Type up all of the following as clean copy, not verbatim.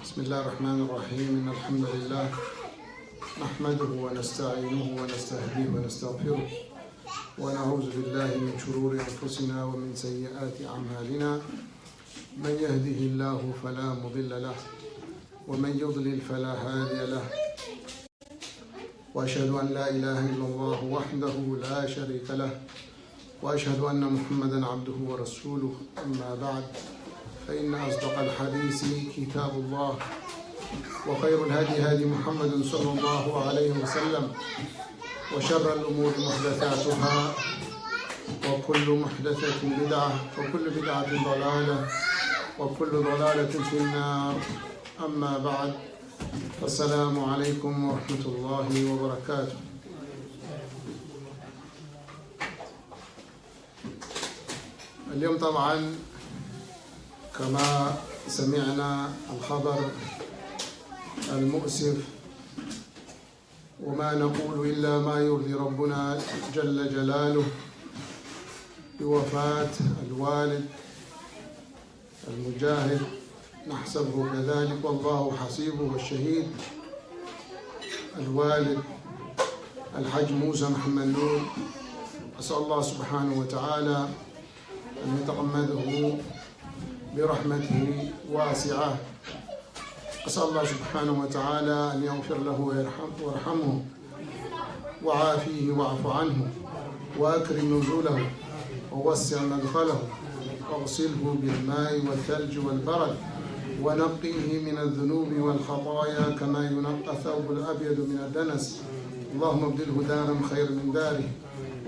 بسم الله الرحمن الرحيم. إن الحمد لله نحمده ونستعينه ونستهديه ونستغفره ونعوذ بالله من شرور أنفسنا ومن سيئات أعمالنا. من يهده الله فلا مضل له ومن يضلل فلا هادي له، وأشهد أن لا إله إلا الله وحده لا شريك له، وأشهد أن محمدا عبده ورسوله. أما بعد، فإن أصدق الحديث كتاب الله، وخير الهدي هدي محمد صلى الله عليه وسلم، وشر الأمور محدثاتها، وكل محدثة بدعة، وكل بدعة ضلالة، وكل ضلالة في النار. أما بعد، السلام عليكم ورحمة الله وبركاته. اليوم طبعا كما سمعنا الخبر المؤسف، وما نقول إلا ما يرضي ربنا جل جلاله، بوفاة الوالد المجاهد، نحسبه كذلك والله حسيبه، الشهيد الوالد الحج موسى محمد نور. أسأل الله سبحانه وتعالى أن يتغمده برحمته واسعة. أسأل الله سبحانه وتعالى أن يغفر له ويرحمه وعافيه واعف عنه وأكرم نزوله ووسع مدخله واغسله بالماء والثلج والبرد ونقيه من الذنوب والخطايا كما ينقى الثوب الأبيض من الدنس. اللهم ابدله دارا خيرا من داره،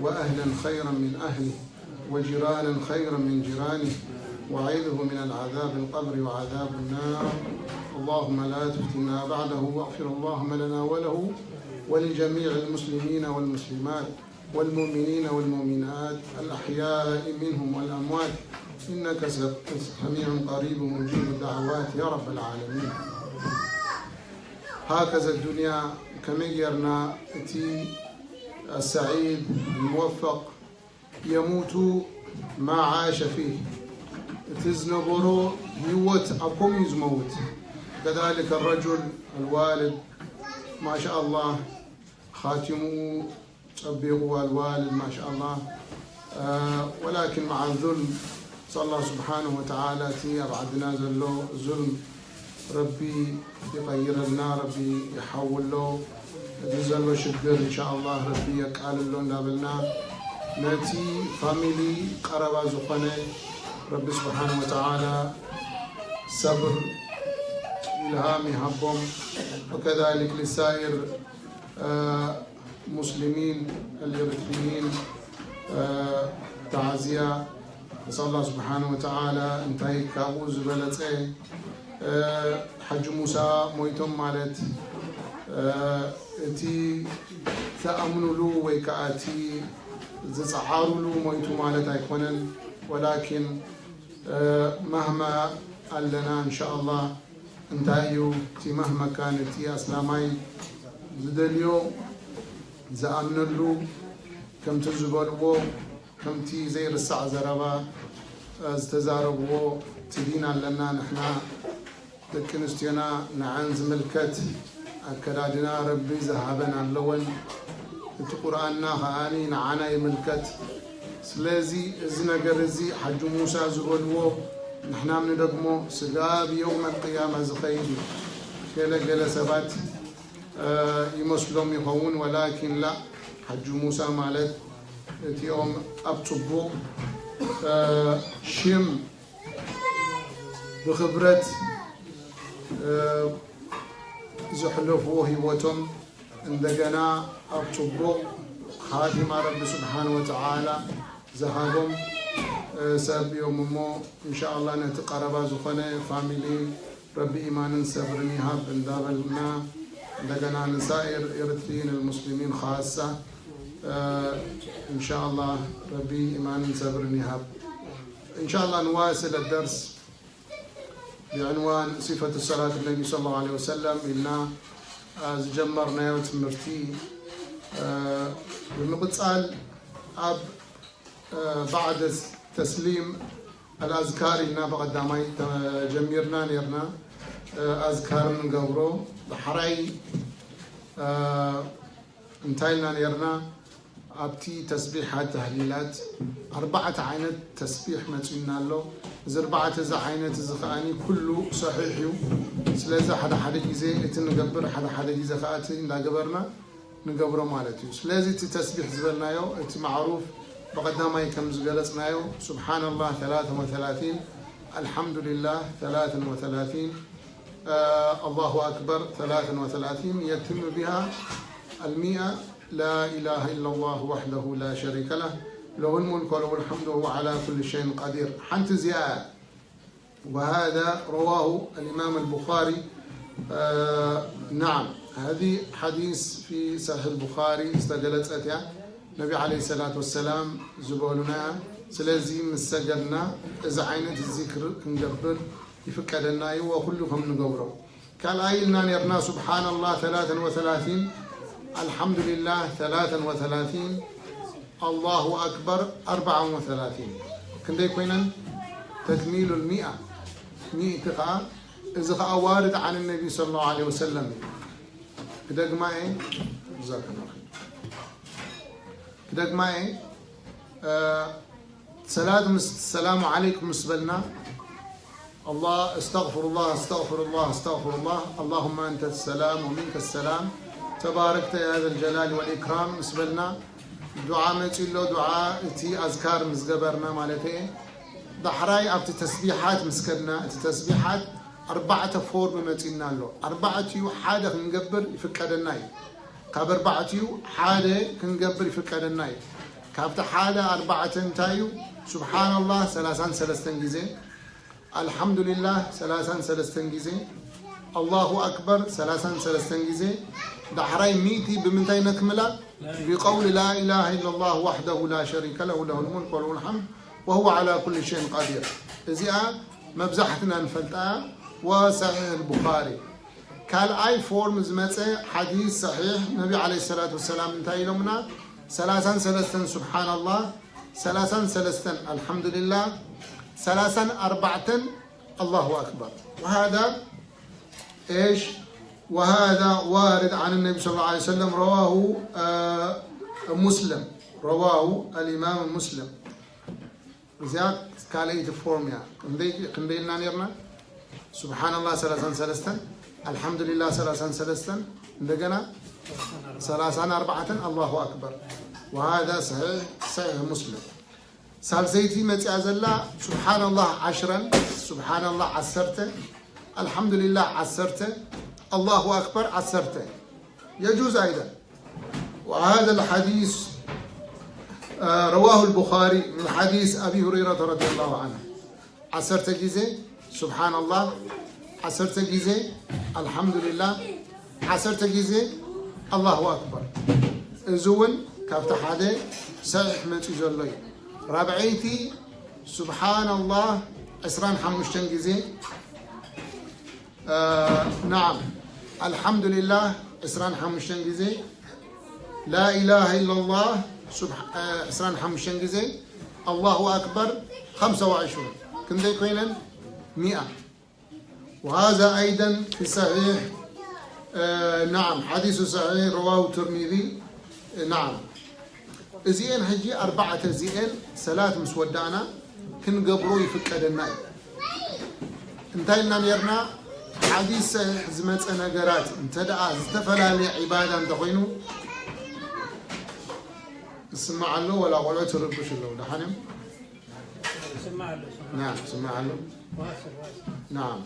وأهلا خيرا من أهله، وجيرانا خيرا من جيرانه، وعيده من العذاب القبر وعذاب النار. اللهم لا تفتنا بعده، واغفر اللهم لنا وله ولجميع المسلمين والمسلمات والمؤمنين والمؤمنات الأحياء منهم والأموات، إنك سميع قريب مجيب الدعوات يا رب العالمين. هكذا الدنيا كميرنا تي السعيد الموفق يموت ما عاش فيه، تزنبرو يوت أقوم يزموت. كذلك الرجل الوالد ما شاء الله خاتمه تبيغوا الوالد ما شاء الله، ولكن مع الظلم صلى الله سبحانه وتعالى تي أبعدنا زلو ظلم، ربي يغير لنا، ربي يحول له زلو شدر إن شاء الله، ربي يقال له نابلنا نتي فاميلي قربا زخنة، ربي سبحانه وتعالى صبر إلهام يحبهم، وكذلك لسائر مسلمين الإريتريين تعزية. نسأل الله سبحانه وتعالى انتهي كابوز بلتي حج موسى مويتم مالت اتي تأمنوا له ويكاتي زعاروا له مويتو مالت أيقونن، ولكن مهما قال لنا إن شاء الله انتهيوا تي مهما كانت تي أسلامي زدليو زأمن له كم تزبلوا كم تي زي الساعة زربا استزاربوا تدينا لنا نحنا تكنستينا نعنز ملكت أكرادنا ربي ذهبنا اللون القرآن خاني نعنا يملكت. سلازي إذن قرزي حج موسى زبلوا نحنا من دقمو سقاب يوم القيامة زخيدي كلا سبات يمسلم يخون، ولكن لا، حج موسى مالت يوم أبطبو شم بخبرة زحلفوه هيوتم عندنا أبطبو خادم رب سبحانه وتعالى زهابهم سب يوم مو إن شاء الله نتقرب زخنة فاميلي ربي إيمان صبرني هاب اندابلنا عندنا نسائر إريتريين المسلمين خاصة إن شاء الله ربي إيمان صبرني هاب. إن شاء الله نواصل الدرس بعنوان صفة الصلاة النبي صلى الله عليه وسلم. إلنا جمرنا وتمرتي بمقتصال أب بعد تسليم الأذكار إلنا بقدامي جميرنا نيرنا أذكار من قبره بحراي انتايلنا نيرنا أبتي تسبيحات تهليلات 4 عينات تسبيح متينا له إذا 4 عينات زخاني كله صحيح سلازا حدا جيزي اتنقبر حدا جيزي خاتي نقبرنا نقبره مالتي سلازي تسبيح زبلنا يو ات معروف بقدنا يكم زقلصنا يو سبحان الله 33 الحمد لله 33 الله أكبر 33 يتم بها 100 لا إله إلا الله وحده لا شريك له له الملك وله الحمد وهو على كل شيء قدير حنت زيادة وهذا رواه الإمام البخاري نعم هذه حديث في صحيح البخاري استقلت أتيا النبي عليه الصلاة والسلام زبولنا سلازي مسجدنا إذا عينت الذكر كنقبل يفكرنا وكلهم نقبره قال أيلنا نرنا سبحان الله 33 الحمد لله 33 الله أكبر 34 كندا يكونن تكميل 100 تقع إذا وارد عن النبي صلى الله عليه وسلم كده معي جزاك الله خير كده معي السلام عليكم مسبلنا الله استغفر الله استغفر الله استغفر الله اللهم أنت السلام ومنك السلام تباركت يا ذا الجلال والإكرام مسبلنا دعاء متيلو دعاء تي أذكار مزقبرنا مالتي ضحراي أبت تسبيحات مسكرنا التسبيحات 4 فورم متينا له 4 حادة كنقبر يفكرناي كاب 4 حادة كنقبر يفكرناي كابت حادة 4 تايو سبحان الله 33 جزء الحمد لله 33 جزء الله أكبر 33 جزء دحراي ميتي بمنتين نكمله بقول لا إله إلا الله وحده لا شريك له له الملك وله الحمد وهو على كل شيء قدير إذا مبزحتنا نفلتها وصحيح البخاري قال أي فورم زمتة حديث صحيح النبي عليه الصلاة والسلام انتهي لنا 33 سبحان الله 33 الحمد لله 34 الله أكبر وهذا إيش وهذا وارد عن النبي صلى الله عليه وسلم رواه مسلم رواه الإمام مسلم زياد كاليت فورميا كندي لنا نيرنا سبحان الله 33 الحمد لله 33 عندنا 34 الله أكبر وهذا صحيح مسلم سالسيتي متعزلا سبحان الله 10 سبحان الله 10 الحمد لله 10 الله أكبر 10 يجوز أيضا وهذا الحديث رواه البخاري من حديث أبي هريرة رضي الله عنه 10 جزء سبحان الله 10 جزء الحمد لله 10 جزء الله أكبر زون كافت حدا صحيح من تجلي رابعيتي سبحان الله 25 جزء نعم الحمد لله 25 جزء لا إله إلا الله 25 جزء الله أكبر 25 كندا يكون 100 وهذا أيضا في صحيح نعم حديث صحيح رواه الترمذي نعم زين حجي 4 زين 3 مسودانا كن قبرو يفكدنا انتهينا نيرنا حديث صحيح زمت نجارات انتدعى استفلالي عبادة انتقينو سمع له ولا ولا تربش له دحنم سمع له نعم سمع له نعم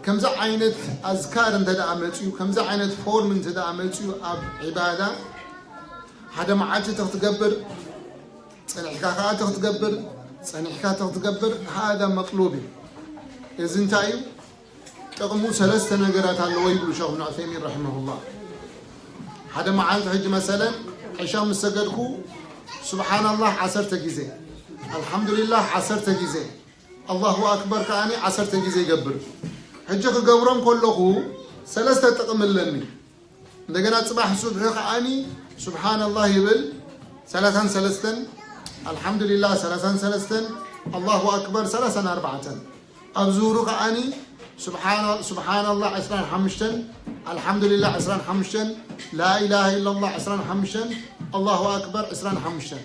كم ذا عينت أذكار انتدعى متيو كم ذا عينت فورم انتدعى متيو أب عبادة هذا ما عاد تتقبل سنحكاها تتقبل سنحكاها تتقبل هذا مطلوبي إذا انتايو تقوموا 3 نجارات على ويقول شيخ ابن عثيمين رحمه الله هذا ما عاد حج مثلا عشاء مسجدكو سبحان الله 10 جزء الحمد لله 10 جزء الله أكبر كأني 10 جزء قبل حجك قبرهم كله 3 تقملني عندنا صباح الصبح كأني سبحان الله يبل 33 الحمد لله 33 الله أكبر 34 أبزورو كأني سبحان الله 25 الحمد لله 25 لا إله إلا الله 25 الله أكبر 25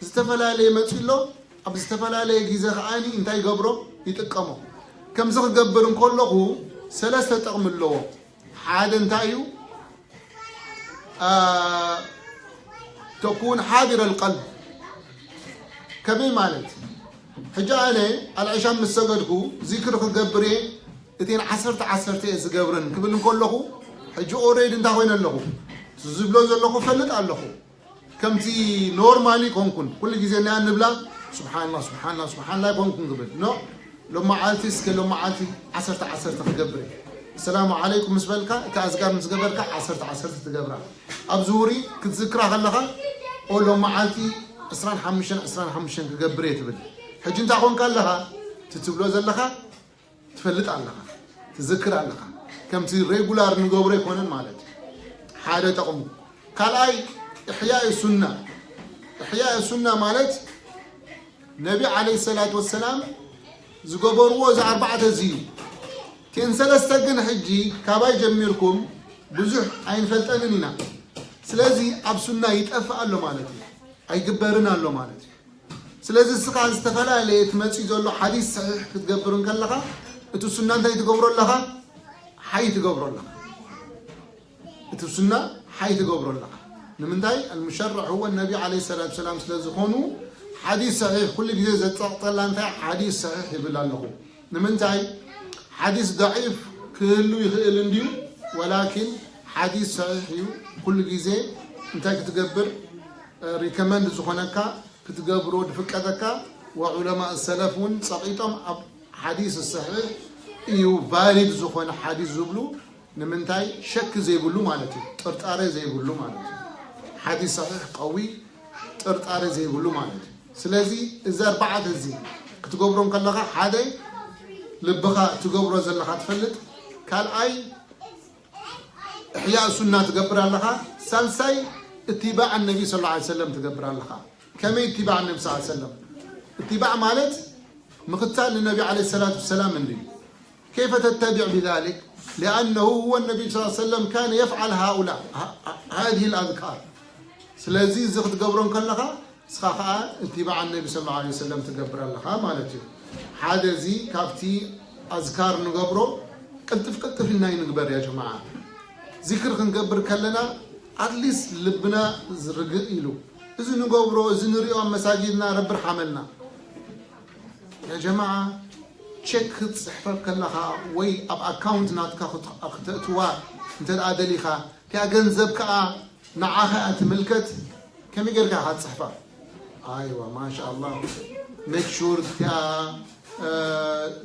استفلا متيلو أب استفلا جيزة خاني أنت يقبره يتقمه كم زخ قبرن كله ثلاثة تقم له حاد انتايو تكون حاضر القلب كمين مالت حجاني العشاء مسجدكو ذكرك قبري اتين عسرت يزقبرن كبلن كله حجو اوريد انت وين له تزبلو زلكو فلت علىكو كمتي نورمالي كونكن كل جزء نبلا سبحان الله كونكن قبل نو لما عالتي سك لما عالتي عسرت تقبري السلام عليكم مسبلكا كازقار مسقبركا عسرت تقبرها ابزوري كتذكرها خلخا او لما عالتي 25 كقبري تبل حج انت اخون قال لها تتبلو زلخا تفلت علىها تذكر علىها كم تي ريغولار نغبري كونن مالت حاجه تقوم قال اي احياء السنه مالت نبي عليه الصلاه والسلام زغبروا ز 4 زيو كن ثلاثه جن حجي كاباي جميركم بزح عين فلطننا سلازي اب سنه يطفى له مالت اي غبرنا له مالت سلازي سقا استفلا ليت مصي زلو حديث صحيح كتغبرن كلها اتو سنه انت يتغبروا لها حي تغبروا لها اتو سنه حي تغبروا لها نمنتاي المشرع هو النبي عليه الصلاه والسلام سلازي خونو حديث صحيح كل جزء زتطلع انت حديث صحيح يبل له نمنتاي حديث ضعيف كله يخيل انديو ولكن حديث صحيح كل جزء انت كتغبر ريكومند زخونكا كتغبرو دفقدكا وعلماء السلفون سقيتم حديث الصحيح يو فاليد زخون حديث زبلو نمنتاي شك زي بلو معناته طرطاره زي بلو معناته حديث صحيح قوي طرطاره زي بلو معناته سلازي اذا 4 زي كتغبرون كلها حدا لبخا تغبرو زلخا تفلت قال اي احياء السنه تغبر لها سالساي اتباع النبي صلى الله عليه وسلم تغبر لها كما اتباع النبي صلى الله عليه وسلم اتباع مالت مقتال للنبي عليه الصلاه والسلام اللي كيف تتبع بذلك لانه هو النبي صلى الله عليه وسلم كان يفعل هؤلاء هذه الاذكار سلازي زخت تغبرون كلها سخا اتباع النبي صلى الله عليه وسلم تغبر لها مالتي هذا زي كافتي اذكار نغبرو قلطف لنا نغبر يا جماعه ذكر كنغبر كلنا اتليست لبنا زرق يلو اذا نغبرو اذا نريو مساجدنا رب رحمنا يا جماعه تشيك تصحف كلها وي اب اكاونت ناتكا اختتوا انت ادليخا كا غنزبك نعاها تملكت كم يقرقها هتصحفها ايوه ما شاء الله ميك شور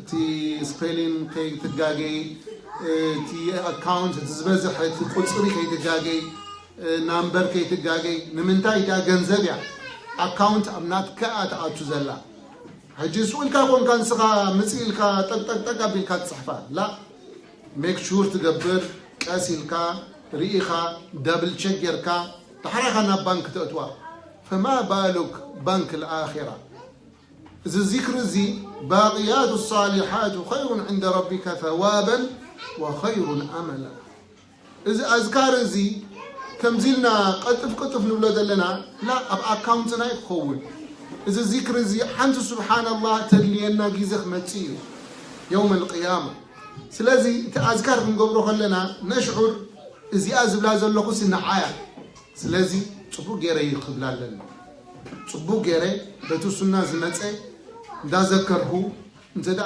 تي سبيلين كي تدقاقي تي اكاونت تزبزح تقصري كي تدقاقي نمبر كي تدقاقي نمنتاي تا غنزبيا اكاونت امناتك اتاتو زلا حجي سؤالك كون كان سخا مسيلك طق بيلك تصحفها لا ميك شور تقبر قاسيلك ريخا دبل تشيكركا تحرخنا بنك تأتوا فما بالك بنك الآخرة إذا الذكر زي باقيات الصالحات خير عند ربك ثوابا وخير أملا إذا أذكار زي كم زلنا قطف نولد لنا لا أب أكاونتنا يخون إذا الذكر زي حنت سبحان الله تدلينا جيزخ متير يوم القيامة سلازي أذكار من قبره خلنا نشعر إذا أزبل هذا اللقوس النعاية سلازي صبو غيري يقبل لنا صبو غيري بتو سنة زمتي دا ذكره انت دا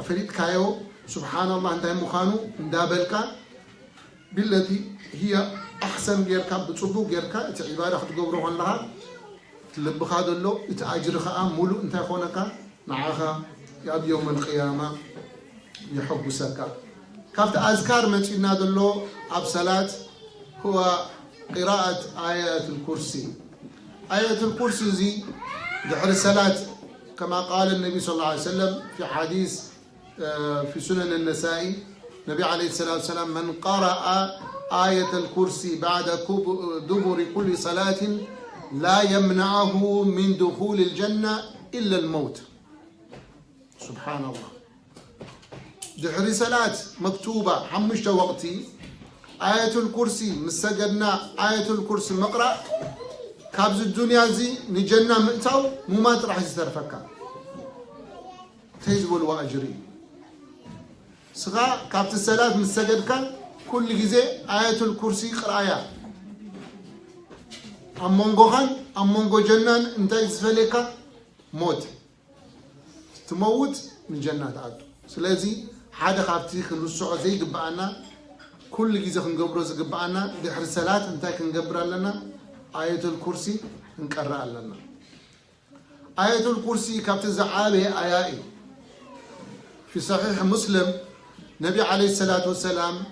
فريد كايو سبحان الله انت مخانو دا بلكا بالتي هي احسن غيركا بصبو غيركا تعباده تغبرو لها تلبخا دلو تاجرخا مولو انت يخونكا نعاها يا يوم القيامه يحبسك كافت اذكار متينا دلو اب صلاه هو قراءة آيات الكرسي آيات الكرسي زي دحر الصلاة كما قال النبي صلى الله عليه وسلم في حديث في سنن النسائي النبي عليه الصلاة والسلام من قرأ آية الكرسي بعد دبر كل صلاة لا يمنعه من دخول الجنة إلا الموت سبحان الله دحري صلاة مكتوبة حمشت وقتي آية الكرسي مسجدنا آية الكرسي مقرأ كابز الدنيا زي نجنا مئتاو ممات راح يسترفكا تيزبل وأجري سغا كابت الصلاة مسجدك كل جزء آية الكرسي قرايا أمونغو جنان انت يسفلك موت تموت من جنات عدو سلازي حدا خافتي خنرسعو زي قبعنا كل جزء خنقبرو زي قبعنا دحر الصلاة انت كنقبر لنا آية الكرسي نقرأ لنا آية الكرسي كابت الزعابه آيائي في صحيح مسلم نبي عليه الصلاة والسلام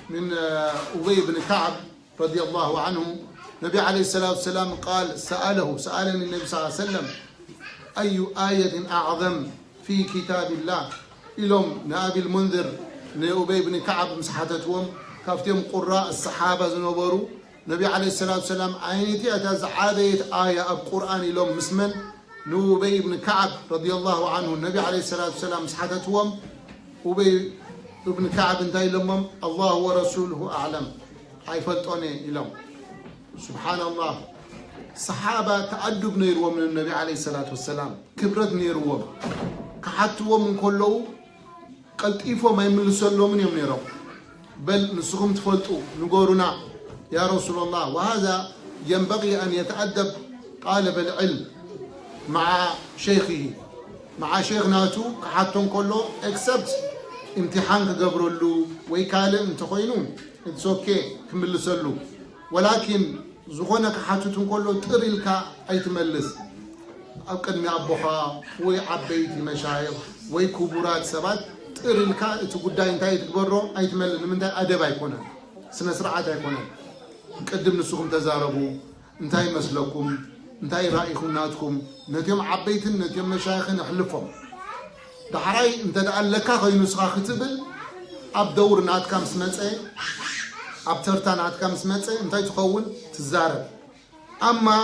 من أبي بن كعب رضي الله عنه نبي عليه الصلاة والسلام قال سألني النبي صلى الله عليه وسلم أي آية أعظم في كتاب الله إلهم نبي المنذر أبي بن كعب مسحتهم كافتهم قراء الصحابة زنبروا نبي عليه الصلاة والسلام عينتي أتزعادية آية القرآن إلهم مسمن أبي بن كعب رضي الله عنه النبي عليه الصلاة والسلام مسحتهم أبي ابن كعب انتهي لهم الله ورسوله أعلم عيفتوني لهم سبحان الله صحابة تأدب نيروا من النبي عليه الصلاة والسلام كبرت نيروا كحتوا من كله قلتيفوا ما يملسوا لهم من يوم نيروا بل نسخهم تفلتوا نقولنا يا رسول الله وهذا ينبغي أن يتأدب طالب العلم مع شيخه مع شيخ ناتو كحتون كله except امتحان كقبروا له ويكالم انت خوينون it's okay كملسوا له ولكن زغونك حاتتون كله تريلك أي تملس أقدمي أبوها وعبيتي مشايخ وكبرات سبات تريلك تقدر انتهي تكبروا أي تملس من ده أدب يكونه سنة سرعة يكونه قدم نسوكم تزاربوا انتهي مسلكم انتهي رأيكم ناتكم نتيم عبيتن نتيم مشايخن احلفهم دحراي انت دقلك خينو سخا ختبل اب دور ناتكا مسمصي اب ترتا ناتكا مسمصي انتي تخون تزارب اما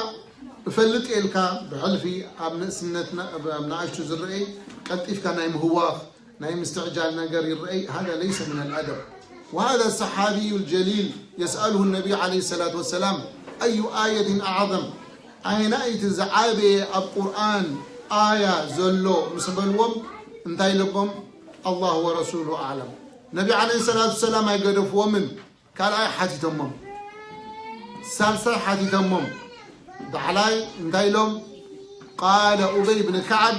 بفلط الكا بحلفي اب نسنتنا بنعشو زرئي قطيفكا نايم هواخ نايم استعجال نجر يرئي هذا ليس من الادب وهذا الصحابي الجليل يسأله النبي عليه الصلاة والسلام أي آية أعظم أين آية زعابة القرآن آية زلو مسبلوم انتهي لكم الله ورسوله أعلم نبي عليه الصلاة والسلام يقدف ومن قال آية حاتي تمم سالسة حاتي تمم دحلاي انتهي لهم قال أبي بن كعب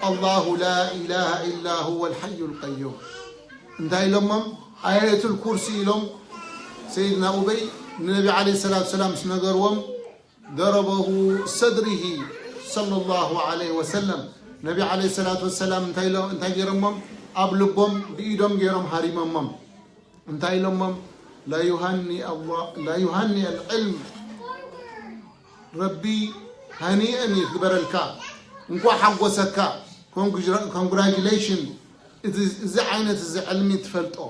الله لا إله إلا هو الحي القيوم انتهي لهم آية الكرسي لهم سيدنا أبي النبي عليه الصلاة والسلام سنقروم ضربه صدره صلى الله عليه وسلم نبي عليه الصلاة والسلام انتهي جرمم أبلبهم بإيدهم جرم حريمهم انتهي لهم لا يهني العلم ربي هنيئا يكبر الكا انكو حقوسك congratulation إذا عينت إذا علمي تفلتو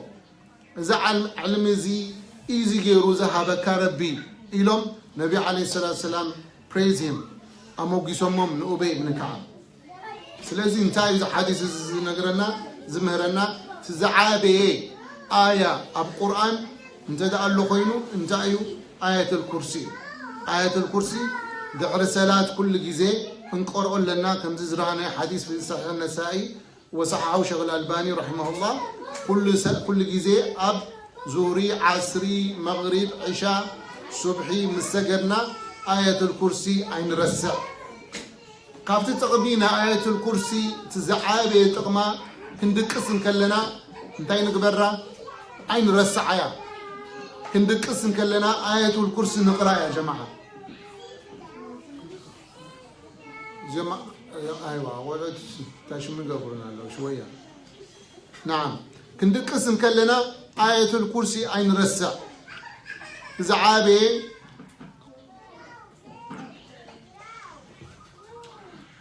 إذا علمي زي إيزي جيرو ذهبك ربي إلهم نبي عليه الصلاة والسلام praise him أموجي سمم نأبي بن كعب سلازي انتهي إذا حديث نقرنا زمهرنا تزعابي آية القرآن انت قال له خينو انتهي آية الكرسي آية الكرسي دعر صلاة كل جزء انقرأ لنا كم زرعنا حديث في صحيح النسائي وصححه شيخ الألباني رحمه الله كل جزء أب زوري عصري مغرب عشاء صبحي مستقرنا آية الكرسي عين رسع قافت تقبينا آية الكرسي تزعابي تقما كندقسم كلنا انتين قبرة عين رسع يا كندقسم كلنا آية الكرسي نقرأ يا جماعة أيوة ولد تاشمن قبرنا له شوية نعم كندقسم كلنا آية الكرسي عين رسع زعابي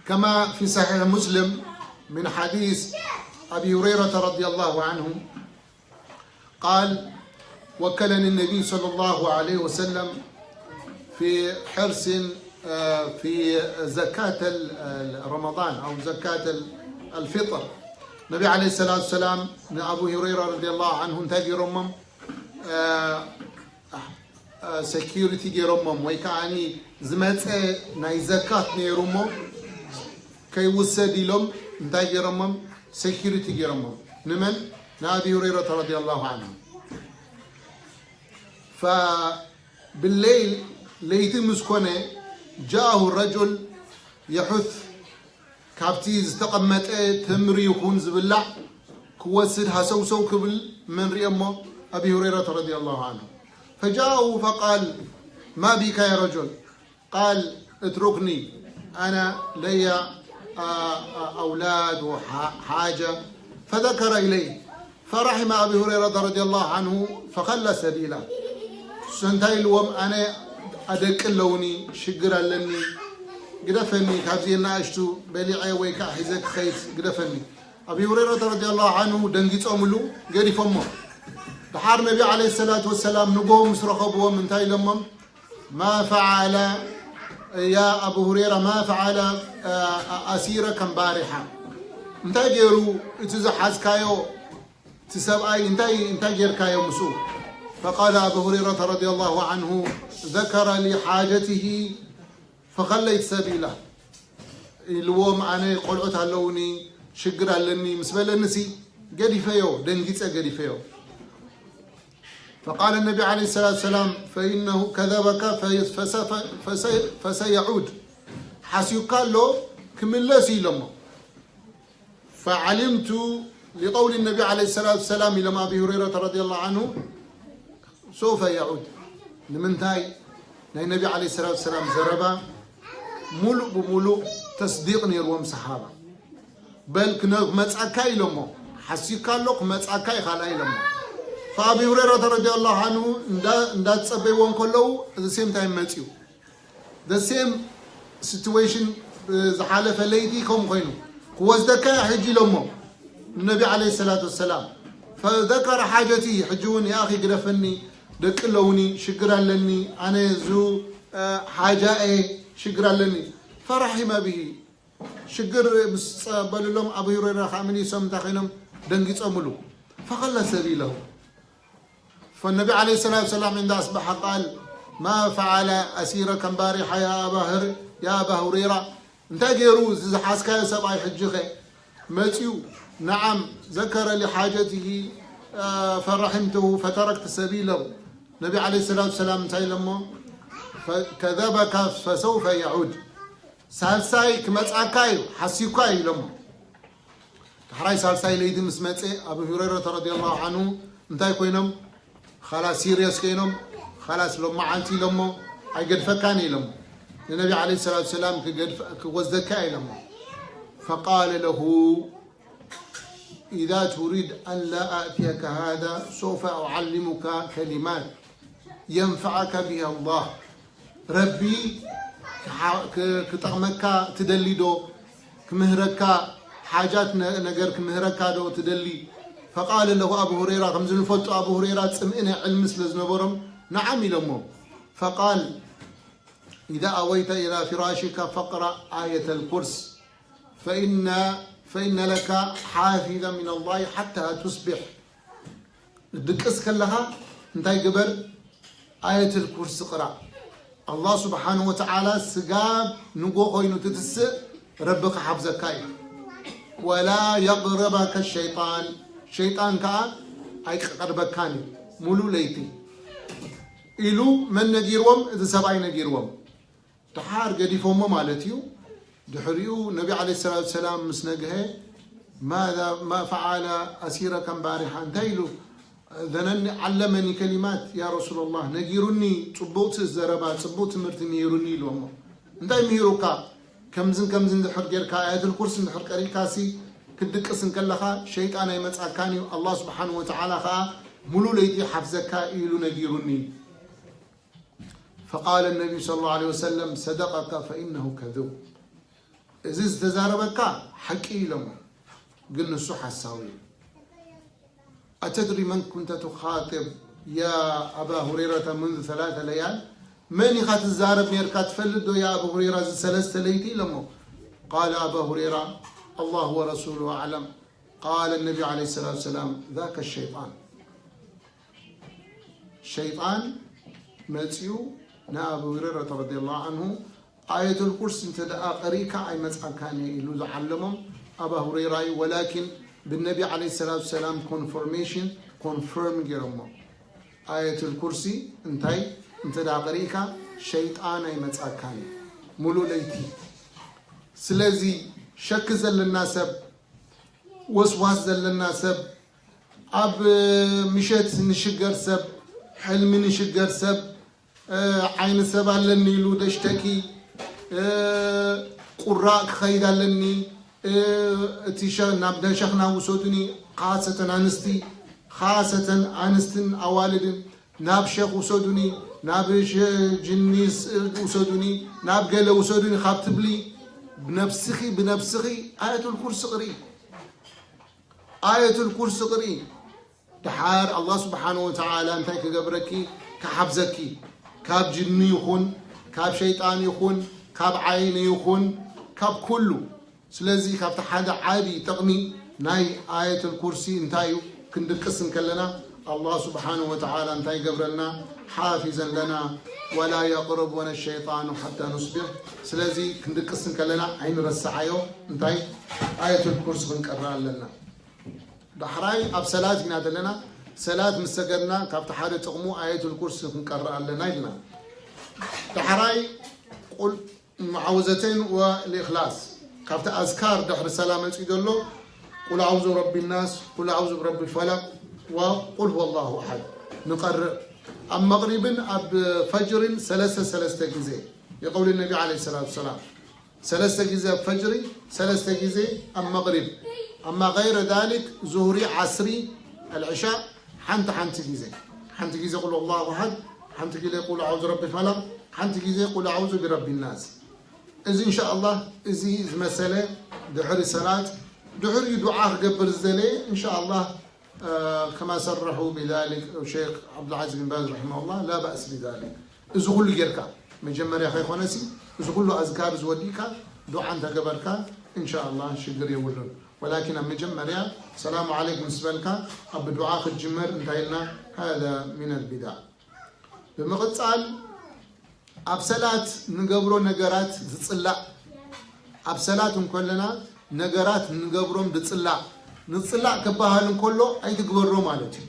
كما في صحيح مسلم من حديث أبي هريرة رضي الله عنه قال وكلني النبي صلى الله عليه وسلم في حرص في زكاة رمضان أو زكاة الفطر النبي عليه الصلاة والسلام أبو هريرة رضي الله عنه انتاجي رمم security جيرمم ويكاني زمت ناي زكاة نيرمم كي وسدي لهم انتاجي رمم security جيرمم نمن أبي هريرة رضي الله عنه فبالليل ليت مسكونة جاءه الرجل يحث كابتي استقمت تمري يكون زبلع كوسد هسوسو كبل من ريمه أبي هريرة رضي الله عنه فجاءه فقال ما بك يا رجل قال اتركني أنا لي أولاد وحاجة فذكر إليه فرحم أبي هريرة رضي الله عنه فخلى سبيله سنتاي الوم أنا أدك اللوني شجر لني قدفني كابزينا أشتو بليعي ويكا حزك خيس قدفني أبي هريرة رضي الله عنه دنجيت أملو قري فمه بحار النبي عليه الصلاة والسلام نقوم مسرقبوا من تاي لمم ما فعل يا أبو هريرة ما فعل أسيرك بارحة انتاي جيرو اتزحز كايو تسبعي انتاي جير كايو مسو فقال أبو هريرة رضي الله عنه ذكر لي حاجته فخليت سبيله الوم أنا قلعت اللوني شجر لني مسبل النسي قدي فيو دنجيت قدي فيو فقال النبي عليه الصلاة والسلام فإنه كذبك فسيعود حسيق له كملسي لما فعلمت لقول النبي عليه الصلاة والسلام لما أبي هريرة رضي الله عنه سوف يعود لمنتاي النبي عليه الصلاة والسلام زربا ملء بملء تصديق نيروم صحابة بل كنا متأكاي لما حسيق له متأكاي خلاي لما فأبي هريرة رضي الله عنه ندا تصبيون كله the same time ماتيو the same situation زحالة فليتي كم خينو وازدك حجي لما النبي عليه الصلاة والسلام فذكر حاجتي حجون يا أخي قرفني دك لوني شكرا لني أنا زو حاجائي شكرا لني فرحم به شكر بل لهم أبي هريرة خامني سمت خينم دنجت أملو فخلى سبيله فالنبي عليه الصلاة والسلام عند أصبح قال ما فعل أسيرك امبارح يا أبا هريرة انت جيروز حاسكا سبعي حجخي ماتيو نعم ذكر لحاجته فرحمته فتركت سبيله النبي عليه الصلاة والسلام تايلمو فكذبك فسوف يعود سالساي كمتعكاي حسيكاي لمو تحراي سالساي ليدي مسمتي أبو هريرة رضي الله عنه انتاي كوينم خلاص سيريس كينم خلاص لما عنتي لما أي قد فكاني لما النبي عليه الصلاة والسلام كوزدكاي لما فقال له إذا تريد أن لا أأتيك هذا سوف أعلمك كلمات ينفعك بها الله ربي كتغمك تدليدو كمهرك حاجات نجر كمهرك دو تدلي فقال له أبو هريرة خمس الفوت أبو هريرة سمعنا علم مثل زنبرم نعم لمو فقال إذا أويت إلى فراشك فاقرأ آية الكرس فإن لك حافظا من الله حتى تصبح الدكس كلها انتي قبل آية الكرسي قرأ الله سبحانه وتعالى سقاب نقو خوينو تتسق ربك حفظك ولا يقربك الشيطان شيطان كا أي قربك كاني مولو ليتي إلو من نجيروم إذا سبعي نجيروم تحار قدي فهم مالتيو دحريو النبي عليه الصلاة والسلام مسنقه ما فعل أسيرك امبارحا تايلو ذنني علمني كلمات يا رسول الله نجيرني صبوت الزربات صبوت مرتني يرني لهم انتي ميروكا كمزن دحر جيركا آيات الكرسي دحر كاريكاسي كدك اسن كلها شيطان يمصاكاني الله سبحانه وتعالى ملو ليتي حفظك إلو نجيرني فقال النبي صلى الله عليه وسلم صدقك فإنه كذوب إذا تزاربك حكي لهم قلنا الصحة الساوية أتدري من كنت تخاطب يا أبا هريرة منذ 3 ليال من يخات الزارب ميركات فلدو يا أبا هريرة 3 ليتي لمو قال أبا هريرة الله ورسوله أعلم قال النبي عليه الصلاة والسلام ذاك الشيطان متيو نا أبو هريرة رضي الله عنه آية الكرسي انت قريكا أي مسأكاني إلو زعلمهم أبا هريرة ولكن بالنبي عليه الصلاة والسلام confirm جرمه آية الكرسي انت قريكا شيطان أي مسأكاني ملو ليتي سلازي شك زلنا سب وسواس زلنا سب أب مشيت نشجر سب حلم نشجر سب عين سب علني لو دشتكي قراء خير علني تيشا نبدا شخنا وسودني خاصة أنستن أوالد ناب شيخ وسودني ناب جنيس وسودني ناب قال وسودني خابتبلي بنفسخي آية الكرسي قري آية الكرسي قري تحار الله سبحانه وتعالى أنت كجبركي كحبزكي كاب جني يخون كاب شيطان يخون كاب عين يخون كاب كله سلازي كاب تحدى عادي تقمي ناي آية الكرسي انتايو كندقسم كلنا الله سبحانه وتعالى انتاي قبرنا حافظا لنا ولا يقربنا الشيطان حتى نصبح سلازي كندقسم كلنا عين رسعيو انتاي آية الكرسي بنقرأ لنا دحراي أب صلاة ينادى لنا صلاة مستقرنا كاب تحدى تقمو آية الكرسي بنقرأ لنا يلنا دحراي قل معوذتين والإخلاص كابت أذكار دحر سلامة يدلو قل أعوذ برب الناس قل أعوذ برب الفلق وقل هو الله أحد نقرر أم مغرب أب فجر ثلاثة جزء يقول النبي عليه الصلاة والسلام 3 جزء فجري 3 جزء أم مغرب أما غير ذلك ظهري عصري العشاء حنت جزء قل الله أحد حنت جزء قل أعوذ برب الفلق حنت جزء قل أعوذ برب الناس إذا إن شاء الله إذا مسألة دحر الصلاة دحر دعاء قبل الزلي إن شاء الله كما صرحوا بذلك الشيخ عبد العزيز بن باز رحمه الله لا بأس بذلك إذا كله يركع مجمر يا أخي خونسي إذا كله أذكار زوديكا دعاء أنت قبلك إن شاء الله شجر يولون ولكن مجمر يا السلام عليكم سبلك أب دعاء الجمر انتهينا هذا من البدع بمقتصال أبسلات نجبرو نجارات تطلع أبسلاتهم كلنا نجارات نجبرهم نطلع كباهلهم كله أي تجبرهم مالتي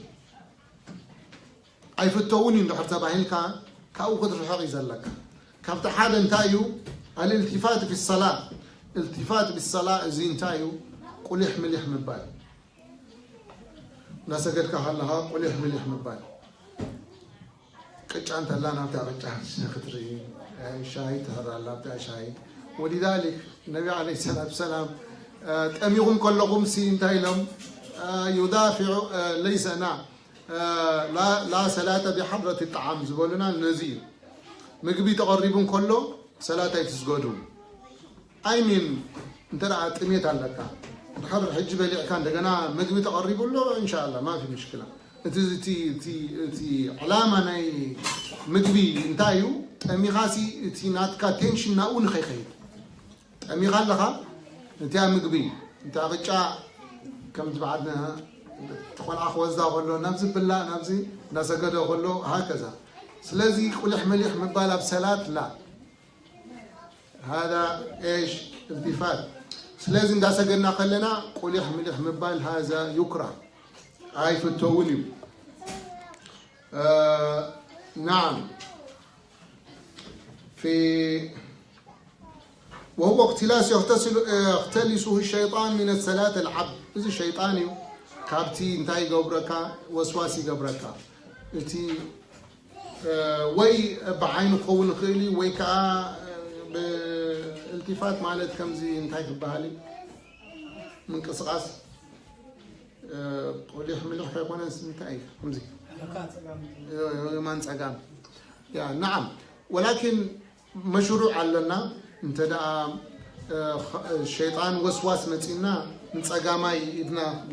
أي فتووني إنه حتى بعين كأو قدر الحق يزلك كابت حالا انتايو الالتفات في الصلاة التفات بالصلاة زين تايو قل يحمل بال ناسكت كهلها قل يحمل بال كأنت لا نبتع خطري شاي تهرى لا بتاع شاي ولذلك النبي عليه الصلاة والسلام أميهم كلهم سينتايلهم يدافع ليس لا صلاة بحضرة الطعام زبولنا النزير مقبي تقربون كله صلاة يتسجدون أي من انت رأى تميت عليك حضر حج بالي كان دقنا مقبي تقربون له إن شاء الله ما في مشكلة تي علامة ناي مقبي انتايو أمي غاسي تي ناتكا تنشن ناون خي أمي غالها انت مقبي انت رجع كم تبعدنا تقول أخو الزاق له نبزي بالله نبزي نسجده له هكذا سلازي قل يحمل بالا بصلاة لا هذا ايش التفات سلازي دا سجدنا خلنا قل يحمل بال هذا يكره هاي في التولي نعم في وهو اختلاس يختلسه الشيطان من الصلاة العبد إذا الشيطاني كابتي انتاي قبركا وسواسي قبركا التي وي بعين قول خيلي وي كا بالالتفات مالت كمزي انتاي كبهالي من قصقاص قول يحملوا حيوان انتاي كمزي ما نسقام يا نعم ولكن مشروع لنا انت دا الشيطان وسواس متينا نسقاماي ابنا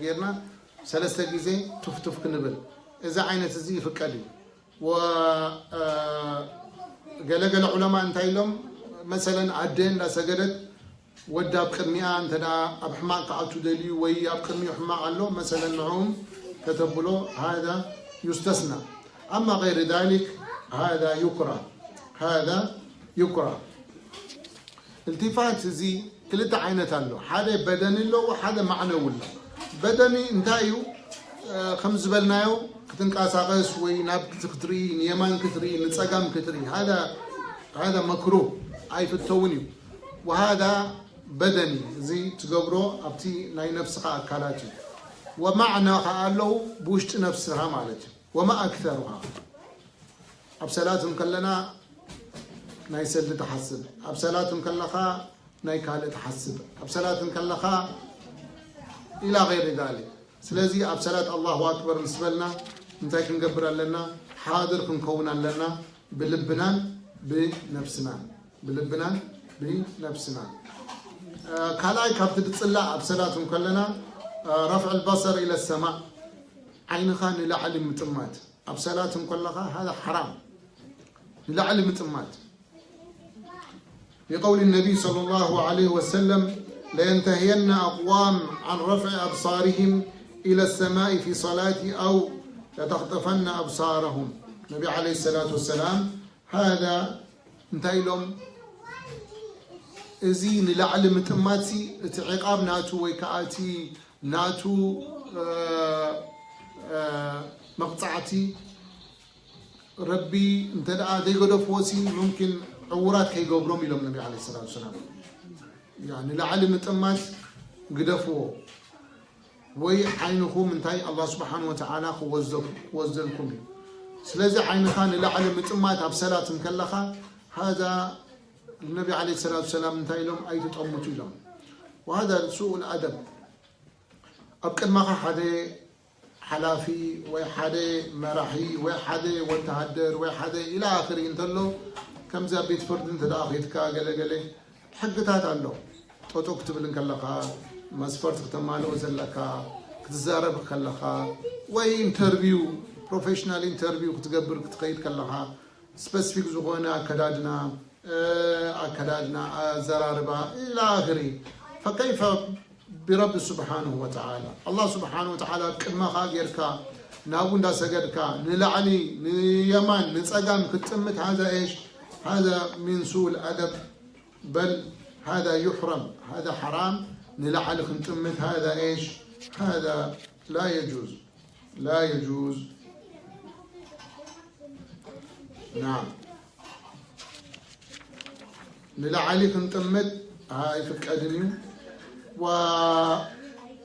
غيرنا 3 جزء تفتف كنبل اذا عينت زي فقدي و قال علماء انتايلهم مثلا عدين لا سجدت ودا بقدميا أنت دا أبحماق قعدتو دلي وي أبقدمي حماق له مثلا نعوم كتب له هذا يستثنى. أما غير ذلك هذا يكره، هذا يكره. التفات زي كلتا عينة له، حدا بدني له وحدا معنوي له. بدني انتايو خمس بلنايو كتنقاساقس وي ناب كتري يمان كتري نصقام كتري، هذا مكروه اي في التونيو. وهذا بدني زي تقبرو ابتي ناي نفسها اكالاتي، ومعنى قالو بوشت نفسها مالتي وما اكثرها. ابسلاتهم كلنا ناي سل تحسب، ابسلاتهم كلخا ناي كال تحسب، ابسلاتهم كلخا الى غير ذلك. سلازي ابسلات الله اكبر نسبلنا انتي كنقبر لنا حاضر كنكون لنا بلبنا بنفسنا، بلبنا بنفسنا. كالاي كابت تصلا ابسلاتهم كلنا رفع البصر الى السماء، عينخا لعلم متمات. ابسلاتهم كلها هذا حرام لعلم متمات. لقول النبي صلى الله عليه وسلم لينتهين أقوام عن رفع أبصارهم إلى السماء في صلاة أو لتخطفن أبصارهم. النبي عليه الصلاة والسلام هذا انتهي لهم إزين لعلم تماتي تعقاب ناتو ويكاتي ناتو مقطعتي ربي انت دي قدو فوسي ممكن عورات كي يقبرهم إلى النبي عليه الصلاة والسلام. يعني لعلم تمات قدفوه وي عينكم انتهي الله سبحانه وتعالى وزلكم. سلازي عينخان لعلم تمات بصلاة مكلخة، هذا النبي عليه الصلاة والسلام انتهي لهم أي تطمتوا لهم. وهذا سوء الأدب. أبقى ما حدا حلافي وحدا مراحي وحدا وتهدر وحدا إلى آخره انتلو كم زي بيت فرد انت داخلتك قلي حقتات له توتو كتب لك لها مسفرت ختمالو زلكا كتزارب خلها وي انترفيو بروفيشنال انترفيو كتقبر كتقيد كلها سبيسيفيك زغونا أكدادنا زراربا إلى آخره. فكيف برب سبحانه وتعالى؟ الله سبحانه وتعالى كما خاجركا نابوندا سجدكا نلعني نيمان نصقام كتمت، هذا ايش؟ هذا من سوء الأدب، بل هذا يحرم، هذا حرام. نلعل خنتمت، هذا ايش؟ هذا لا يجوز، لا يجوز. نعم نلعل خنتمت هاي فك أدنيو.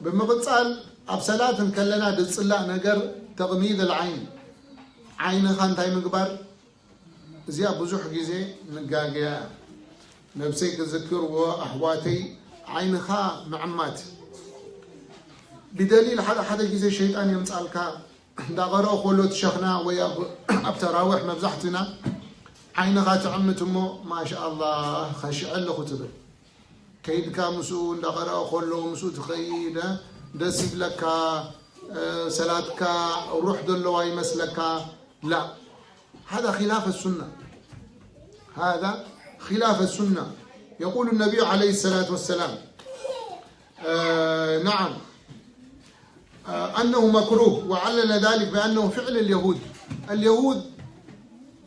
وبمقصال أبسلات كلنا دصلا نجر تغميض العين. عين خان تاي مقبر زي بزح جزء نجاجا نفسي كذكر وأحواتي عينها معمات بدليل حدا جزء الشيطان يمسألك دا غرا خلوت شخنا ويا أبتراوح مبزحتنا عينها تعمتمو ما شاء الله خشع له كتب كيد كامسو دا غرا خلو مسو تخيل دسيب لك سلاتك روح دلو واي مسلك. لا، هذا خلاف السنة، هذا خلاف السنة. يقول النبي عليه الصلاة والسلام نعم أنه مكروه، وعلل ذلك بأنه فعل اليهود. اليهود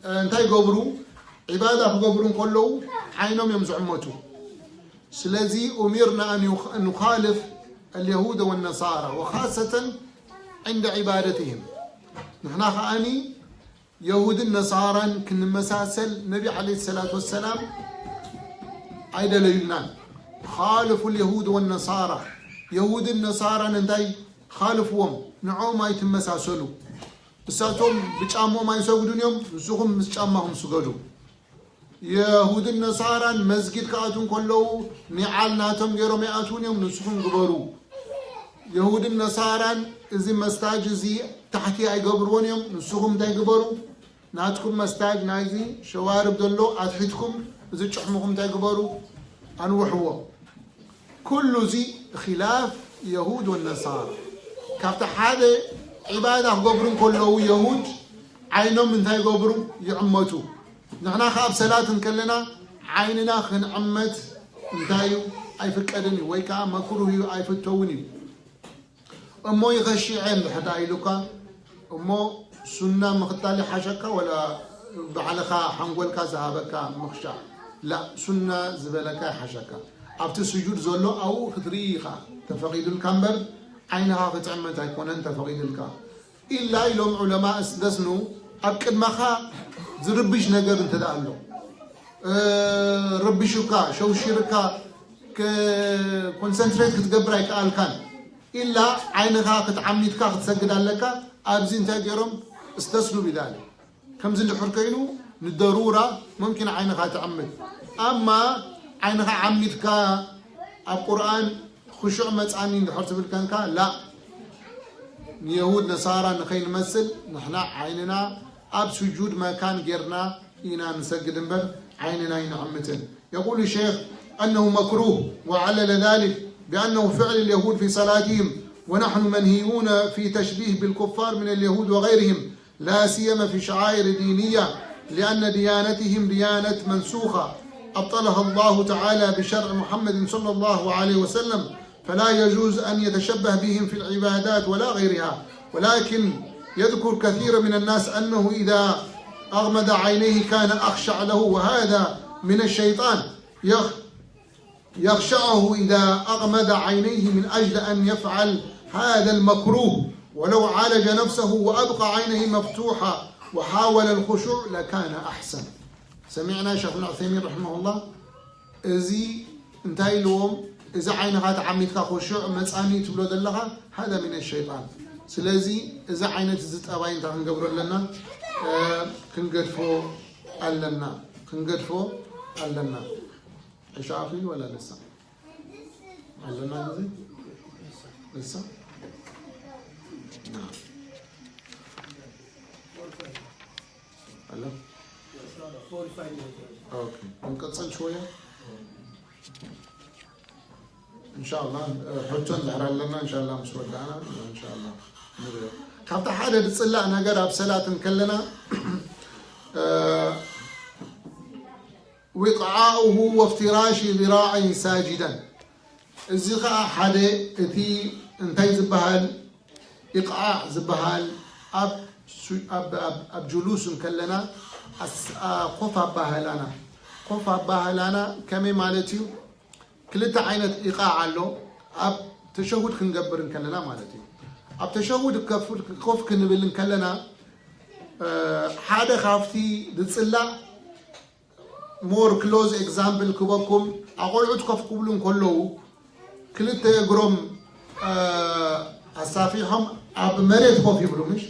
انتهي قبروا عبادة قبروا كله عينهم يمزع موتوا. سلازي أمرنا أن نخالف اليهود والنصارى وخاصة عند عبادتهم. نحن خاني يهود النصارى كن مساسل النبي عليه الصلاة والسلام عيد ليلنا خالفوا اليهود والنصارى. يهود النصارى ننتي خالفوهم نعوم ما يتمساسلوا بساتهم بجامو ما يسجدون يوم نسوهم بجامهم سجدوا. يهود النصارى مسجد كاتون كله نعالناتهم غيرهم يأتون يوم نسوهم قبروا. يهود النصارى إذا مستاج زي تحتي أي قبرون يوم نسوهم دا قبروا. ناتكم مستاج نايزي شوارب دلو أتحتكم إذا تحمكم دا قبروا أنوحوا. كل زي خلاف يهود والنصارى. كافت هذا عبادة قبرون كله يهود عينهم من ذا قبرون يعمتوا. نحن خاب صلاة كلنا عيننا خن عمت انتايو أي فكرني ويكا مكروه أي فتوني أمو يغشي عين حتى يلوكا أمو سنة مختالي حشكا ولا بعلخا حنقولكا ذهبكا مخشع لا سنة زبلكا حشكا أبت السجود زولو أو خطريخا تفقيد الكامبر عينها فتعمل تكون أنت فقيد الكا إلا يلوم علماء استدسنو أبكد مخا زربش نجر انت دالو ربشوكا شوشيركا كونسنتريت كتقبر يقال كان إلا عينها كتعميتكا كتسجد عليك أبزين تاجرهم استسلوا بذلك كم زين حركينو للضرورة ممكن عينها تعمد أما عينها عميتكا القرآن خشوع متعني لحرت بالكنكا لا يهود نصارى نخين نمثل نحنا عيننا أب سجود ما كان غيرنا إنا نسجد بر عيننا ينعمتن يقول الشيخ أنه مكروه وعلل ذلك بأنه فعل اليهود في صلاتهم ونحن منهيون في تشبيه بالكفار من اليهود وغيرهم لا سيما في شعائر دينية لأن ديانتهم ديانة منسوخة أبطلها الله تعالى بشرع محمد صلى الله عليه وسلم فلا يجوز أن يتشبه بهم في العبادات ولا غيرها ولكن يذكر كثير من الناس أنه إذا أغمض عينيه كان أخشع له وهذا من الشيطان يخشعه إذا أغمض عينيه من أجل أن يفعل هذا المكروه ولو عالج نفسه وأبقى عينه مفتوحة وحاول الخشوع لكان أحسن سمعنا شيخ ابن عثيمين رحمه الله إذا انتهي لهم إذا عينها تعميتك خشوع مساني تبلو دلها هذا من الشيطان سلازي إذا عينت زت أباين تاعن قبر لنا كنقدفو ألنا إشافي ولا لسه ألنا زي لسه نعم ألا أوكي نقصن شوية إن شاء الله حجون ظهر لنا إن شاء الله مش ودعنا إن شاء الله نبدأ كابتا حدا بتصلى أنا قرأ بصلاة كلنا وقعاؤه وافتراش ذراعه ساجدا الزقاء حدا تي انتي زبهال إقعاء زبهال أب جلوس كلنا قفا بهلانا قفا بهلانا كمي مالتيو كلتا عينة إيقاع له أب تشهد كنقبر كلنا مالتي أب تشهد كف كنبل كلنا حدا خافتي دتصلا مور كلوز إكزامبل كبكم أقول عد كف قبلهم كله كلتا جروم أصافيهم أب مريض خوف يبلو مش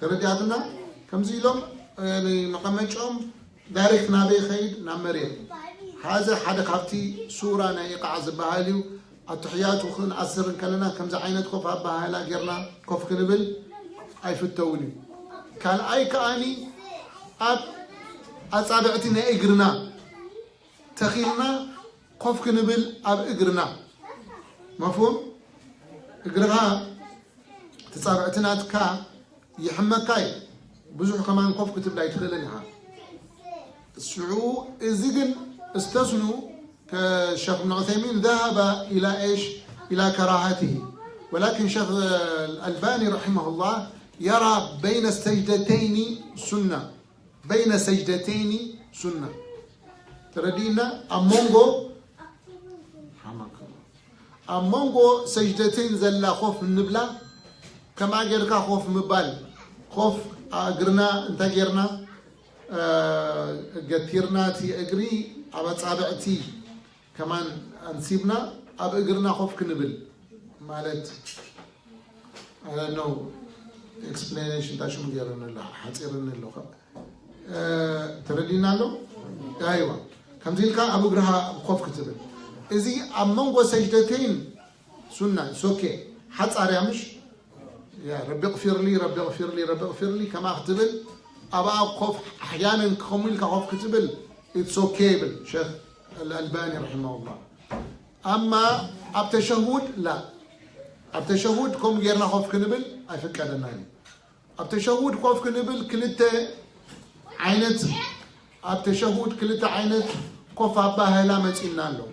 تردياتنا كم زيلهم يعني نقمتهم دايركت نابي خيد نامريض هذا حدا خافتي سورة نايقع زبهاليو التحيات وخن أسر كلنا كم زعينت كوف هبها غيرنا كوف كنبل أي في التولي كان أي كأني أب أصابعتنا إجرنا تخيلنا كوف كنبل أب إجرنا مفهوم إجرها تصابعتنا تكا يحمكاي بزح كمان كوف كتب لا يدخلنها السعو إزجن استثنوا كشيخ ابن عثيمين ذهب إلى إيش؟ إلى كراهته ولكن شيخ الألباني رحمه الله يرى بين السجدتين سنة بين سجدتين سنة تردينا أمونغو سجدتين زلا خوف النبلة كما قالك خوف مبال خوف أجرنا انتجرنا قتيرنا تي أجري أبى صابعتي كمان نسيبنا أبى أجرنا خوف كنبل مالت I don't know explanation تاشو مديرنا الله حتصيرنا الله تردينا له أيوة كم زيلك أبو أجرها خوف كتبل إذا أمانغو سجدتين سنة سوكي حتى أريمش يا ربي اغفر لي ربي اغفر لي ربي اغفر لي كما اختبل أبا خوف أحيانا كمل كخوف كتبل it's okay بالشيخ الألباني رحمه الله أما التشهد لا التشهد كم غيرنا خوف كنبل أي فك هذا النهي التشهد خوف كنبل كلته عينت التشهد كلته عينت خوف أباها لا متسينا له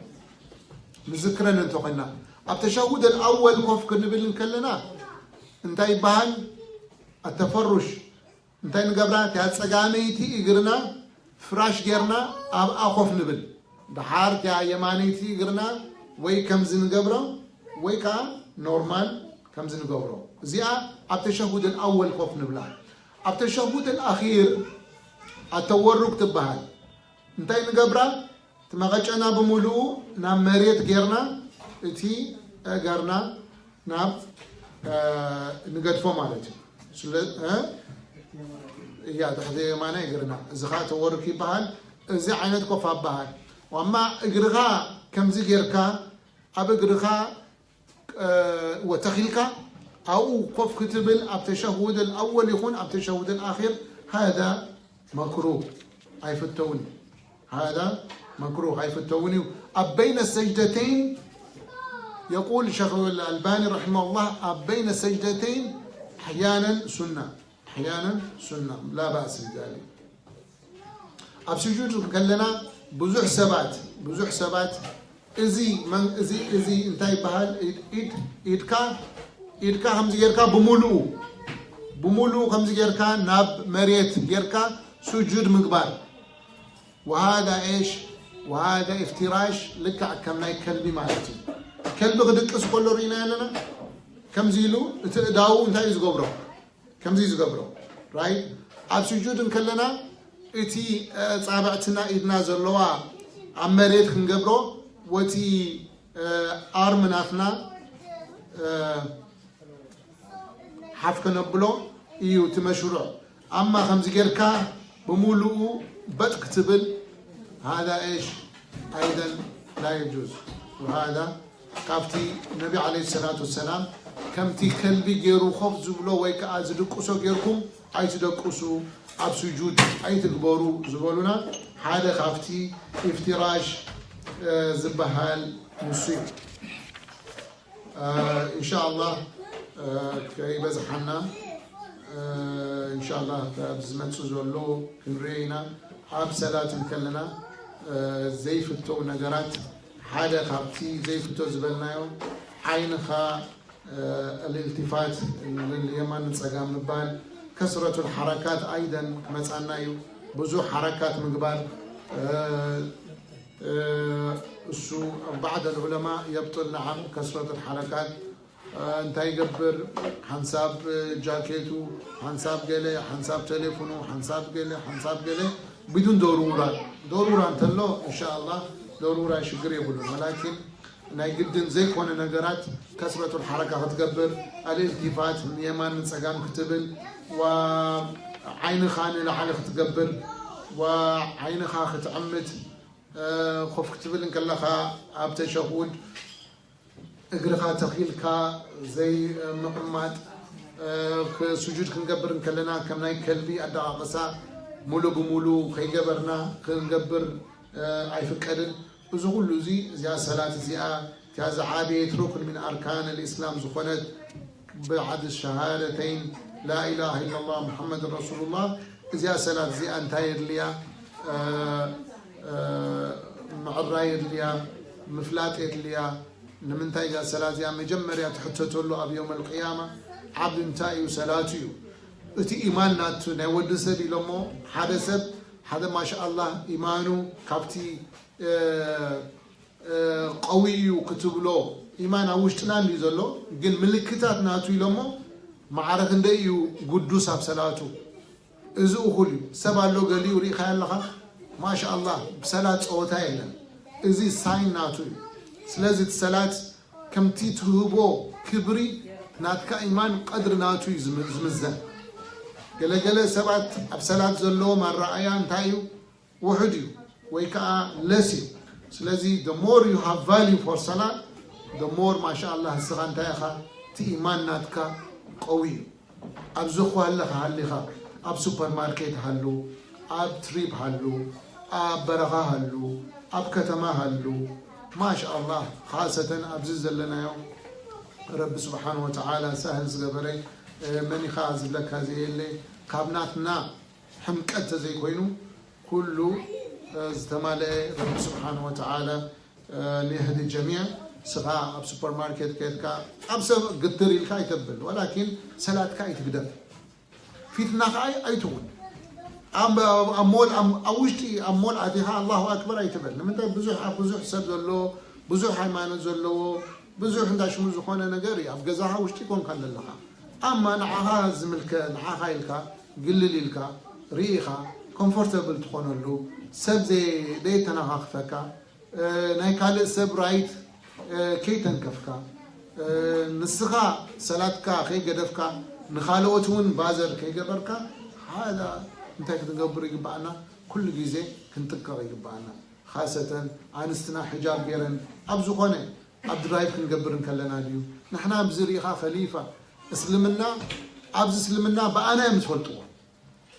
نذكرن انتو قلنا التشهد الأول كوف كنبل كلنا انتي بهال التفرش انتي نقبرنا تهاتسقاميتي إقرنا فراش جيرنا أخوف نبل دحار تيا يمانيتي إقرنا وي كمزن قبره وي كا نورمال كمزن قبره زيا التشهد الأول كوف نبلا التشهد الأخير التورك تبهال انتي نقبرنا تمغجنا بمولو نام مريت جيرنا اتي اقرنا ناب نقدفو مالتي يا تحدي معنا يقرنا زخات وركي بحال زي عينت كوفا بحال واما اقرغا كم زي غيركا اب اقرغا وتخيلكا او كوف كتبل اب تشهد الاول يكون اب تشهد الاخير هذا مكروه اي في التوني هذا مكروه هاي في التوني بين السجدتين يقول شيخ الألباني رحمه الله بين السجدتين أحيانا سنة لا بأس بذلك أبسجود كلنا بزح سبات إزي انتهي بحال إيدكا خمس جيركا بمولو خمس جيركا ناب مريت جيركا سجود مقبار وهذا إيش وهذا افتراش لك كم ناي كلبي مالتي كلب قدقس كله رينا لنا كم زيلو تداو انتي يزغبرو كم زي يزغبرو رايت اب سجود كلنا اتي صابعتنا ايدنا زلوا عمريت كنغبرو وتي ارمناتنا حفك نبلو ايو تمشروع اما خمس غيركا بمولو بتكتبل هذا ايش ايضا لا يجوز وهذا كافتي النبي عليه الصلاه والسلام كمتي كلبي غيرو خوف زبلو ويك ازدقسو غيركم اي تدقسو اب سجود اي تغبروا زبلونا هذا كافتي افتراش زبهال مصيب ان شاء الله كي بزحنا ان شاء الله بزمن سوزولو كنرينا اب صلاه كلنا زي فتو نجارات حدا خابتي زي فتو زبلنايو عينخا الالتفات اليمن نصقام نبال كسرة الحركات ايضا مسعنايو بزو حركات مقبال السو بعض العلماء يبطل نعم كسرة الحركات انت يقبر حنساب جاكيتو حنساب قلي حنساب تليفونو حنساب قلي بدون ضرورة انتلو ان شاء الله ضرورة شكر يقولون ولكن نايقدن زي كون نقرات كسرة الحركة هتقبر الالتفات من يمان من سقام كتبل وعين خاني لعلي تقبر وعين خا ختعمت خوف كتبل انك لخا اب تشهود اقرخا تخيلكا زي مقمات سجود كنقبر نكلنا كم ناي كلبي ادعا قسا مولو بمولو خي قبرنا كنقبر اي فكرن وزغل زي صلاة زي كذا عابية ركن من أركان الإسلام زخنت بعد الشهادتين لا إله إلا الله محمد رسول الله زي صلاة زي أنتاير ليا معراير ليا مفلاتير ليا نمنتاي زي صلاة زي مجمريا تحطت له أب يوم القيامة عبد انتاي وصلاتي اتي إيمان ناتو نود سبي لمو حدثت هذا ما شاء الله إيمانه كابتي قوي وكتب له إيمان أوشتنا اللي زلوا جن ملكتات ناتو لمو معرك نديو قدوس بصلاته إذا أخلي سبع له قالي وري خيال لها ما شاء الله بصلاة أوتايلا إذا ساين ناتو سلازت صلاة كم تيتهبو كبري ناتك إيمان قدر ناتو يزمزن قال سبعة بصلاة زلوا مع الرأيان تايو وحديو ويكا لسي سلازي the more you have value for salah the more ما شاء الله السغان تايخا تي إيمان ناتكا قوي أبزخو هلخا أب سوبر ماركت هلو أب تريب هلو أب برغا هلو أب كتما هلو ما شاء الله خاصة أبزز لنا يوم رب سبحانه وتعالى سهل زغبري مني خازب لك هذه اللي قابناتنا حمكت زي كوينو كله استمالي رب سبحانه وتعالى ليهدي الجميع سغا أب سوبر ماركت كيتكا أبسم قدري الكا يتبل ولكن سلاتك يتقدم في تناخ أيتون أمول أوشتي أمول أتيها الله أكبر أيتبل لما أنت بزوح سب زلو بزوح حيمان زلو بزوح عنداش مزخونة نجاري أبجزها وشتي كون كان لها أما نعها زملك نعها إلكا قللي إلكا ريخا كومفورتبل تكون له سب زي ديتنا هاخفكا نايكال سب رايت كي تنكفكا نسخا سلاتكا خي قدفكا نخالوتون بازر كي قبركا هذا انت كتنقبر يقبعنا كل جيزي كنتكر يقبعنا خاصة عنستنا حجاب غيرن أبزو خوني عبد الرايف كنقبر نكلنا ديو نحنا بزريخا خليفة اسلمنا أبز اسلمنا بأنا يمتولتوا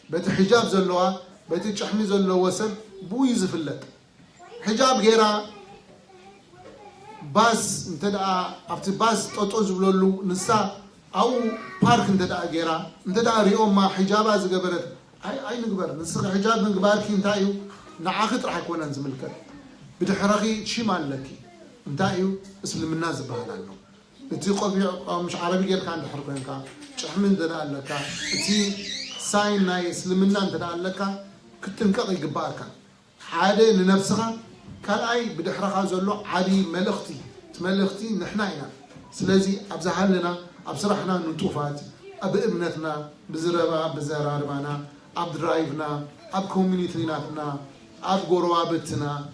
بيت حجاب زلوها بيت تشحمي زلو وسب بو يزفلت حجاب غيرا باس انتدعى أفتي باس تطوز بلولو نسا أو بارك انتدعى غيرا انتدعى ريوم ما حجابها زقبرت أي نقبر نسخ حجاب نقبر كي انتايو نعاخد راح يكون انزم الكل بدحرقي شي مالكي انتايو اسلم الناس بهالانو انتي قبيع مش عربي غير كان دحرقنكا شحمن دنا لكا انتي ساين ناي اسلمنا انتدعى لكا كتنكق يقباركا حاده لنفسها كالاي بدحرقها زلو عادي ملختي تملختي نحنا هنا سلازي ابزحلنا ابصرحنا نطوفات ابامنتنا بزربا بزراربانا اب درايفنا اب كوميونيتيناتنا اب غروابتنا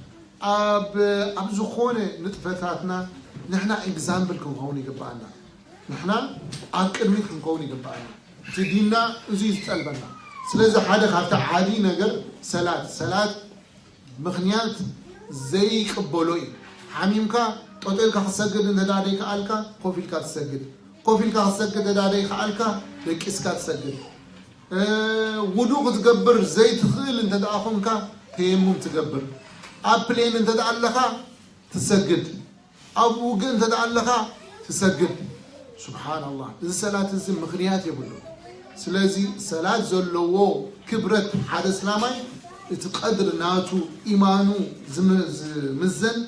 اب زخونه نطفتاتنا نحنا اكزامبل كون يقبعنا نحنا اقدميت كون يقبعنا تدينا ازي تقلبنا سلازي حدا خاطر عادي نجر صلاه مخنيات زي قبولوي حميمكا طوطيلكا تسجد نداديك الكا كوفيلكا تسجد كوفيلكا تسجد نداديك الكا لكيسكا تسجد ودوق تقبر زي تخيل انت داخونكا تيمم تقبر ابلين انت دالخا تسجد ابوق انت دالخا تسجد سبحان الله اذا صلاه الزم مخنيات يقولوا سلازي صلاه زلوو كبرت حدا اسلامي تقدر ناتو ايمانو مزن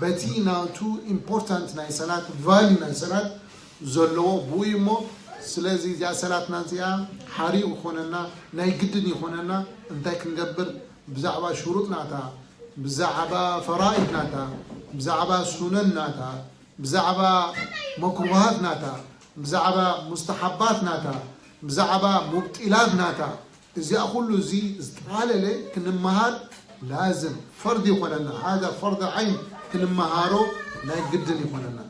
بتي ناتو امبورتانت ناي صلاه فالي ناي صلاه زلوو بويمو سلازي يا صلاتنا زيا حري وخوننا ناي قدن يخوننا انتي كنقبر بزعبا شروط ناتا بزعبا فرائض ناتا بزعبا سنن ناتا بزعبا مكروهات ناتا بزعبا مستحبات ناتا بزعبا مبطلات ناتا زي أقول زي استعالة كنمهار لازم فرض يخوننا هذا فرض عين كنمهارو ناي قدن يخوننا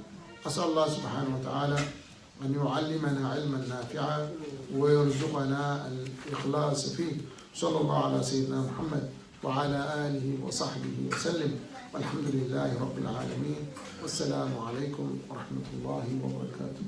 أسأل الله سبحانه وتعالى أن يعلمنا علما نافعا ويرزقنا الإخلاص فيه صلى الله على سيدنا محمد وعلى آله وصحبه وسلم والحمد لله رب العالمين والسلام عليكم ورحمة الله وبركاته.